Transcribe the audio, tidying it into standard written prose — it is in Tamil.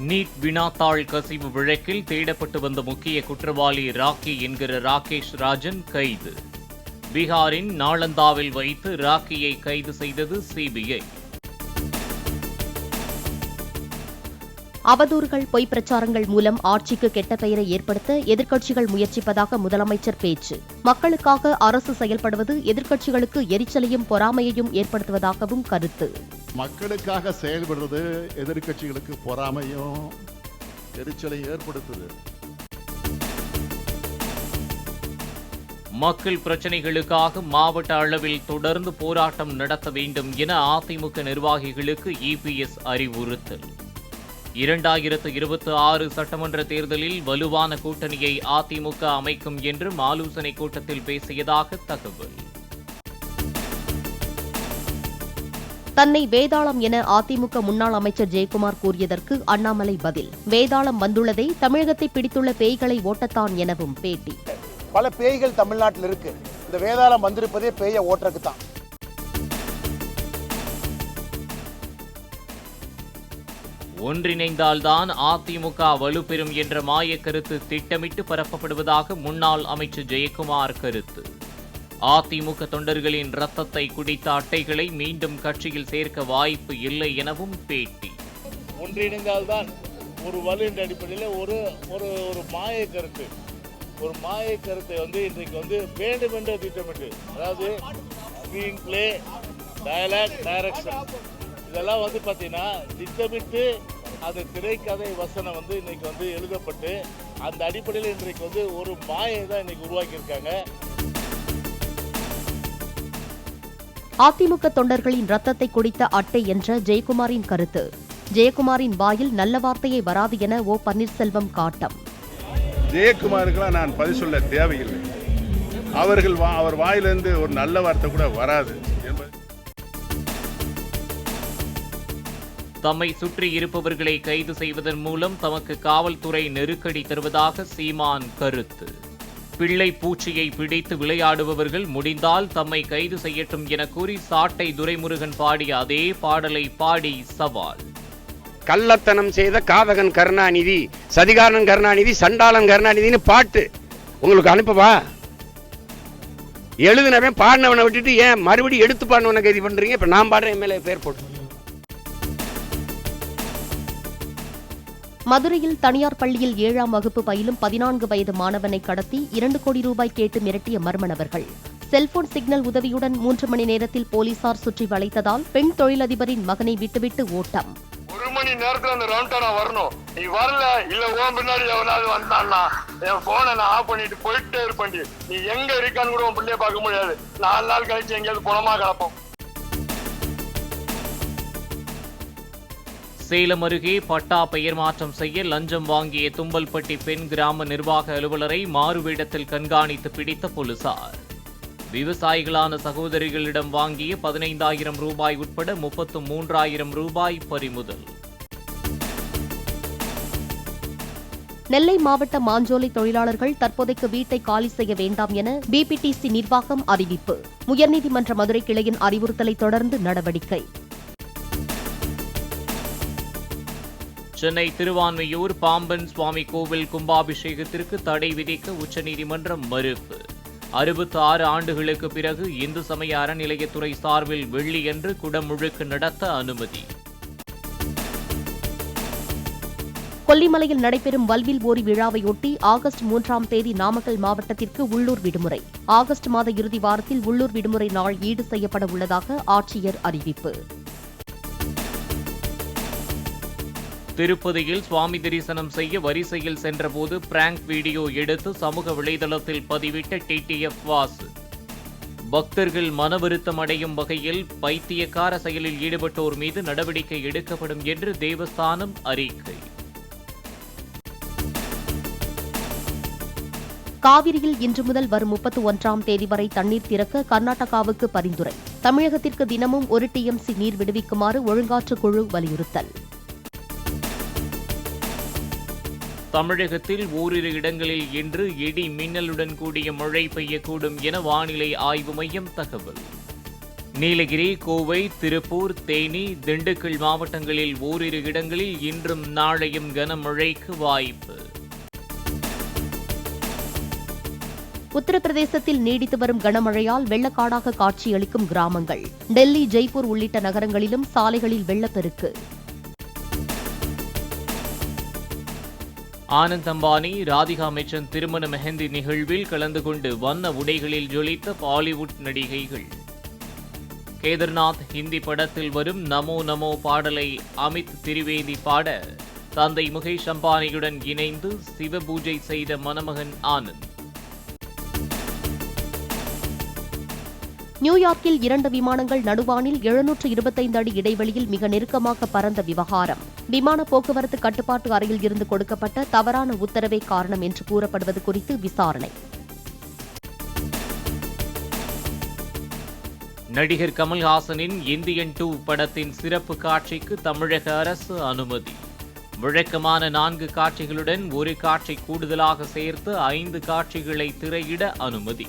நீட் வினாத்தாள் கசிவு வழக்கில் தேடப்பட்டு வந்த முக்கிய குற்றவாளி ராக்கி என்கிற ராகேஷ் ராஜன் கைது. பீகாரின் நாளந்தாவில் வைத்து ராக்கியை கைது செய்தது சிபிஐ. அவதூறுகள், பொய் பிரச்சாரங்கள் மூலம் ஆட்சிக்கு கெட்ட பெயரை ஏற்படுத்த எதிர்க்கட்சிகள் முயற்சிப்பதாக முதலமைச்சர் பேச்சு. மக்களுக்காக அரசு செயல்படுவது எதிர்க்கட்சிகளுக்கு எரிச்சலையும் பொறாமையையும் ஏற்படுத்துவதாகவும் கருத்து. மக்களுக்காக செயல்படுறது எதிர்க்கட்சிகளுக்கு பொறாமையும் எரிச்சலையும் ஏற்படுத்துது. மக்கள் பிரச்சினைகளுக்காக மாவட்ட அளவில் தொடர்ந்து போராட்டம் நடத்த வேண்டும் என அதிமுக நிர்வாகிகளுக்கு இபிஎஸ் அறிவுறுத்தல். 2026 சட்டமன்ற தேர்தலில் வலுவான கூட்டணியை அதிமுக அமைக்கும் என்று ஆலோசனைக் கூட்டத்தில் பேசியதாக தகவல். தன்னை வேதாளம் என அதிமுக முன்னாள் அமைச்சர் ஜெயக்குமார் கூறியதற்கு அண்ணாமலை பதில். வேதாளம் வந்துள்ளதை தமிழகத்தை பிடித்துள்ள பேய்களை ஓட்டத்தான் எனவும் பேட்டி. பல பேய்கள் தமிழ்நாட்டில் இருக்கு. இந்த வேதாளம் வந்திருப்பதே பேயை ஓட்டுறதுக்கு தான். ஒன்றிணைந்தால்தான் அதிமுக வலுப்பெறும் என்ற மாயக்கருத்து திட்டமிட்டு பரப்பப்படுவதாக முன்னாள் அமைச்சர் ஜெயக்குமார் கருத்து. அதிமுக தொண்டர்களின் ரத்தத்தை குடித்த அட்டைகளை மீண்டும் கட்சியில் சேர்க்க வாய்ப்பு இல்லை எனவும் பேட்டி. ஒன்றிணைந்தால்தான் ஒரு வலு என்ற அடிப்படையில் ஒரு மாயக்கருத்து, ஒரு மாயக்கருத்தை இன்றைக்கு வேண்டும் என்ற திட்டமிட்டு, அதாவது ஸ்கிரீன் பிளே, டயலாக், டைரக்ஷன் இதெல்லாம் பார்த்தீங்கன்னா திட்டமிட்டு அந்த திரைக்கதை வசனம் இன்னைக்கு எழுதப்பட்டு அந்த அடிப்படையில் இன்றைக்கு ஒரு மாயை தான் இன்னைக்கு உருவாக்கியிருக்காங்க. அதிமுக தொண்டர்களின் ரத்தத்தை குடித்த அட்டை என்ற ஜெயக்குமாரின் கருத்து. ஜெயக்குமாரின் வாயில் நல்ல வார்த்தையே வராது என ஓ பன்னீர்செல்வம் காட்டம். ஜெயக்குமாருக்கெல்லாம் நான் பதில் சொல்ல தேவையில்லை. அவர் வாயிலிருந்து ஒரு நல்ல வார்த்தை கூட வராது என்பது. தம்மை சுற்றி இருப்பவர்களை கைது செய்வதன் மூலம் தமக்கு காவல்துறை நெருக்கடி தருவதாக சீமான் கருத்து. பிள்ளை பூச்சியை பிடித்து விளையாடுபவர்கள் முடிந்தால் தம்மை கைது செய்யட்டும் என கூறி சாட்டை துரைமுருகன் பாடிய அதே பாடலை பாடி சவால். கள்ளத்தனம் செய்த காதகன் கருணாநிதி, சதிகாரன் கருணாநிதி, சண்டாளன் கருணாநிதினு பாட்டு உங்களுக்கு அனுப்பவா? எழுதினவன் பாடினவனை விட்டுட்டு ஏன் மறுபடியும் எடுத்து பாடினவனை கைது பண்றீங்க? இப்ப நான் பாடுறேன், எம்எல்ஏ பேர் போட்டு. மதுரையில் தனியார் பள்ளியில் 7ஆம் வகுப்பு பயிலும் 14 வயது மாணவனை கடத்தி 2 கோடி ரூபாய் கேட்டு மிரட்டிய மர்ம நபர்கள். செல்போன் சிக்னல் உதவியுடன் 3 மணி நேரத்தில் போலீசார் சுற்றி வளைத்ததால் பெண் தொழிலதிபரின் மகனை விட்டுவிட்டு ஓட்டம். 1 மணி நேரத்துல அந்த ரவுண்டா வரணும். நீ வரல, இல்ல உன் பின்னாடி எவனாவது வந்தான்னா என் போனை நான் ஆஃப் பண்ணிட்டு போயிட்டே இருப்பேன். நீ எங்க இருக்கான்னு கூட உன் பிள்ளைய பார்க்க முடியாது. 4 நாள் கழிச்சு எங்கேயாவது பணமா கிடப்போம். சேலம் அருகே பட்டா பெயர் மாற்றம் செய்ய லஞ்சம் வாங்கிய தும்பல்பட்டி பெண் கிராம நிர்வாக அலுவலரை மாறுவேடத்தில் கண்காணித்து பிடித்த போலீசார். விவசாயிகளான சகோதரிகளிடம் வாங்கிய 15,000 ரூபாய் உட்பட 33,000 ரூபாய் பறிமுதல். நெல்லை மாவட்ட மாஞ்சோலை தொழிலாளர்கள் தற்போதைக்கு வீட்டை காலி செய்ய வேண்டாம் என பிபிடிசி நிர்வாகம் அறிவிப்பு. உயர்நீதிமன்ற மதுரை கிளையின் அறிவுறுத்தலை தொடர்ந்து நடவடிக்கை. சென்னை திருவான்மையூர் பாம்பன் சுவாமி கோவில் கும்பாபிஷேகத்திற்கு தடை விதிக்க உச்சநீதிமன்றம் மறுப்பு. 66 ஆண்டுகளுக்கு பிறகு இந்து சமய அறநிலையத்துறை சார்பில் வெள்ளியன்று குடமுழுக்கு நடத்த அனுமதி. கொல்லிமலையில் நடைபெறும் வல்வில் ஓரி விழாவையொட்டி ஆகஸ்ட் 3ஆம் தேதி நாமக்கல் மாவட்டத்திற்கு உள்ளூர் விடுமுறை. ஆகஸ்ட் மாத இறுதி வாரத்தில் உள்ளூர் விடுமுறை நாள் ஈடு செய்யப்பட உள்ளதாக ஆட்சியர் அறிவிப்பு. திருப்பதியில் சுவாமி தரிசனம் செய்ய வரிசையில் சென்றபோது பிராங்க் வீடியோ எடுத்து சமூக வலைதளத்தில் பதிவிட்ட டிடிஎஃப் வாசு. பக்தர்கள் மனவருத்தம் அடையும் வகையில் பைத்தியக்கார செயலில் ஈடுபட்டோர் மீது நடவடிக்கை எடுக்கப்படும் என்று தேவஸ்தானம் அறிக்கை. காவிரியில் இன்று முதல் வரும் 31ஆம் தேதி வரை தண்ணீர் திறக்க கர்நாடகாவுக்கு பரிந்துரை. தமிழகத்திற்கு தினமும் 1 டிஎம்சி நீர் விடுவிக்குமாறு ஒழுங்காற்றுக் குழு வலியுறுத்தல். தமிழகத்தில் ஓரிரு இடங்களில் இன்று இடி மின்னலுடன் கூடிய மழை பெய்யக்கூடும் என வானிலை ஆய்வு மையம் தகவல். நீலகிரி, கோவை, திருப்பூர், தேனி, திண்டுக்கல் மாவட்டங்களில் ஓரிரு இடங்களில் இன்றும் நாளையும் கனமழைக்கு வாய்ப்பு. உத்தரப்பிரதேசத்தில் நீடித்து வரும் கனமழையால் வெள்ளக்காடாக காட்சியளிக்கும் கிராமங்கள். டெல்லி, ஜெய்ப்பூர் உள்ளிட்ட நகரங்களிலும் சாலைகளில் வெள்ளப்பெருக்கு. ஆனந்த் அம்பானி, ராதிகா மெச்சன் திருமண மெஹந்தி நிகழ்வில் கலந்து கொண்டு வண்ண உடைகளில் ஜொலித்த பாலிவுட் நடிகைகள். கேதர்நாத் ஹிந்தி படத்தில் வரும் நமோ நமோ பாடலை அமித் திரிவேதி பாட தந்தை முகேஷ் அம்பானியுடன் இணைந்து சிவபூஜை செய்த மணமகன் ஆனந்த். நியூயார்க்கில் 2 விமானங்கள் நடுவானில் 725 அடி இடைவெளியில் மிக நெருக்கமாக பறந்த விவகாரம். விமான போக்குவரத்து கட்டுப்பாட்டு அறையில் இருந்து கொடுக்கப்பட்ட தவறான உத்தரவே காரணம் என்று கூறப்படுவது குறித்து விசாரணை. நடிகர் கமல்ஹாசனின் இந்தியன் 2 படத்தின் சிறப்பு காட்சிக்கு தமிழக அரசு அனுமதி. வழக்கமான 4 காட்சிகளுடன் ஒரு காட்சி கூடுதலாக சேர்த்து 5 காட்சிகளை திரையிட அனுமதி.